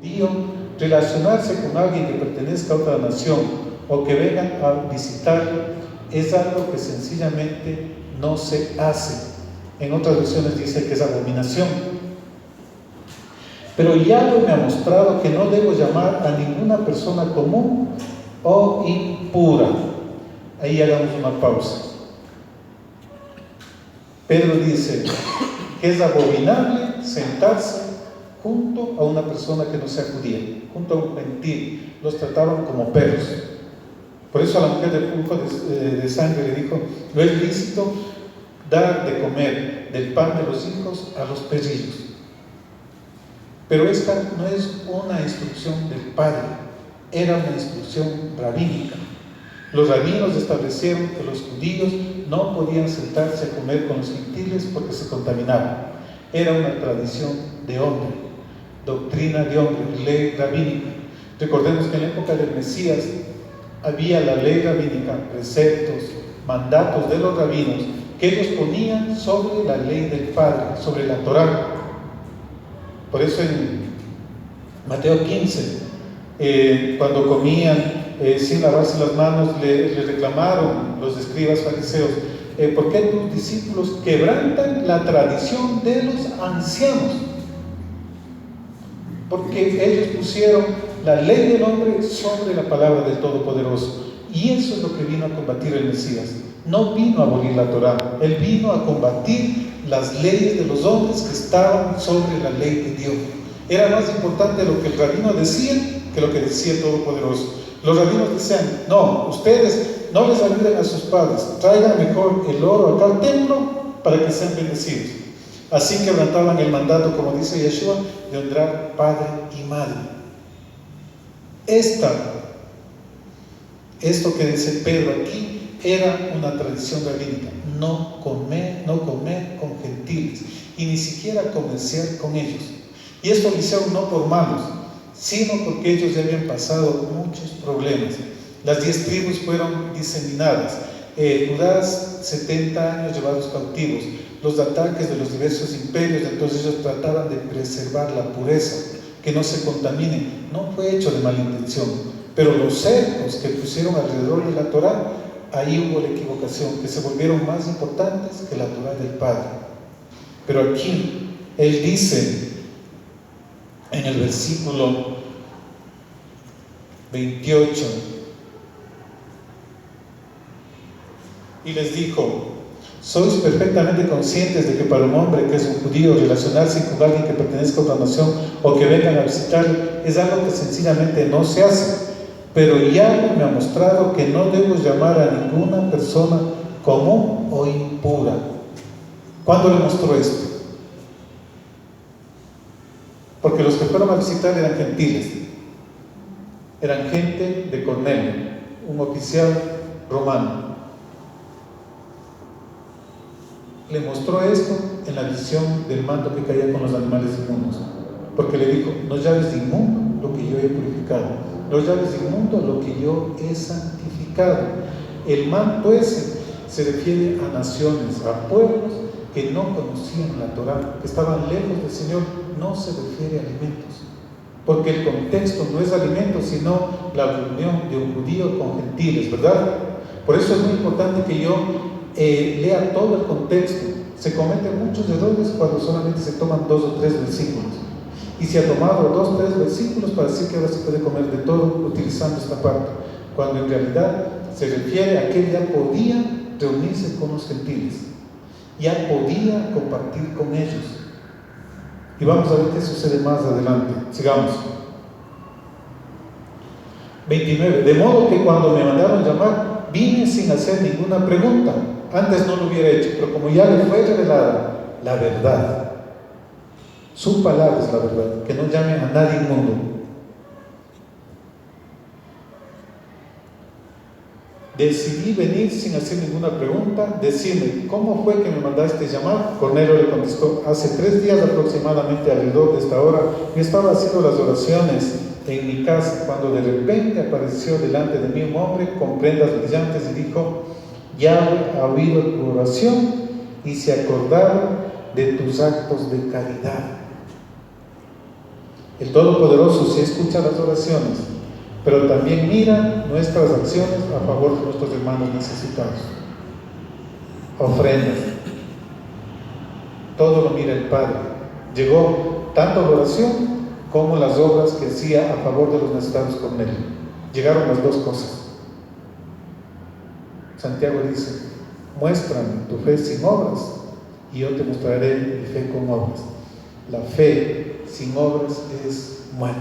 judío, relacionarse con alguien que pertenezca a otra nación o que vengan a visitarlo es algo que sencillamente no se hace. En otras versiones dice que es abominación. Pero Yahweh me ha mostrado que no debo llamar a ninguna persona común o impura. Ahí hagamos una pausa. Pedro dice que es abominable sentarse junto a una persona que no sea judía, junto a un gentil. Los trataban como perros. Por eso a la mujer del flujo de sangre le dijo: no es lícito dar de comer del pan de los hijos a los perrillos. Pero esta no es una instrucción del Padre, era una instrucción rabínica. Los rabinos establecieron que los judíos no podían sentarse a comer con los gentiles porque se contaminaban. Era una tradición de hombre, doctrina de hombre, ley rabínica. Recordemos que en la época del Mesías había la ley rabínica, preceptos, mandatos de los rabinos que ellos ponían sobre la ley del Padre, sobre la Torá. Por eso en Mateo 15, cuando comían sin lavarse las manos, le reclamaron los escribas fariseos: ¿por qué tus discípulos quebrantan la tradición de los ancianos? Porque ellos pusieron la ley del hombre sobre la palabra del Todopoderoso. Y eso es lo que vino a combatir el Mesías. No vino a abolir la Torá, él vino a combatir las leyes de los hombres que estaban sobre la ley de Dios. Era más importante lo que el rabino decía que lo que decía el Todopoderoso. Los rabinos decían: no, ustedes no les ayuden a sus padres, traigan mejor el oro acá al templo para que sean bendecidos. Así quebrantaban el mandato, como dice Yeshua, de honrar padre y madre. Esto que dice Pedro aquí era una tradición rabínica: no comer con gentiles y ni siquiera comerciar con ellos. Y esto lo hicieron no por malos, sino porque ellos ya habían pasado muchos problemas. Las 10 tribus fueron diseminadas, Judá 70 años llevados cautivos, los ataques de los diversos imperios. Entonces ellos trataban de preservar la pureza, que no se contaminen. No fue hecho de mala intención, pero los cercos que pusieron alrededor de la Torá, ahí hubo la equivocación, que se volvieron más importantes que la Torá del Padre. Pero aquí él dice en el versículo 28: y les dijo: sois perfectamente conscientes de que para un hombre que es un judío relacionarse con alguien que pertenezca a otra nación o que vengan a visitarlo es algo que sencillamente no se hace. Pero Yahweh me ha mostrado que no debo llamar a ninguna persona común o impura. ¿Cuándo le mostró esto? Porque los que fueron a visitar eran gentiles, eran gente de Cornelio, un oficial romano. Le mostró esto en la visión del manto que caía con los animales inmundos, porque le dijo: no llames de inmundo lo que yo he purificado, no llames de inmundo lo que yo he santificado. El manto ese se refiere a naciones, a pueblos que no conocían la Torá, que estaban lejos del Señor. No se refiere a alimentos, porque el contexto no es alimentos, sino la reunión de un judío con gentiles, ¿verdad? Por eso es muy importante que yo lea todo el contexto. Se cometen muchos errores cuando solamente se toman 2 o 3 versículos, y se ha tomado 2 o 3 versículos para decir que ahora se puede comer de todo utilizando esta parte, cuando en realidad se refiere a que él ya podía reunirse con los gentiles, ya podía compartir con ellos. Y vamos a ver qué sucede más adelante. Sigamos. 29. De modo que cuando me mandaron llamar, vine sin hacer ninguna pregunta. Antes no lo hubiera hecho, pero como ya le fue revelada la verdad, su palabra es la verdad, que no llame a nadie inmundo. Decidí venir sin hacer ninguna pregunta, decirle: ¿cómo fue que me mandaste llamar? Cornelio le contestó: hace 3 días aproximadamente, alrededor de esta hora, me estaba haciendo las oraciones en mi casa, cuando de repente apareció delante de mí un hombre con prendas brillantes y dijo: Yahweh ha oído tu oración y se acordaron de tus actos de caridad. El Todopoderoso sí escucha las oraciones, pero también mira nuestras acciones a favor de nuestros hermanos necesitados. Ofrendas. Todo lo mira el Padre. Llegó tanto la oración como las obras que hacía a favor de los necesitados con él. Llegaron las dos cosas. Santiago dice: muéstrame tu fe sin obras y yo te mostraré mi fe con obras. La fe sin obras es muerte.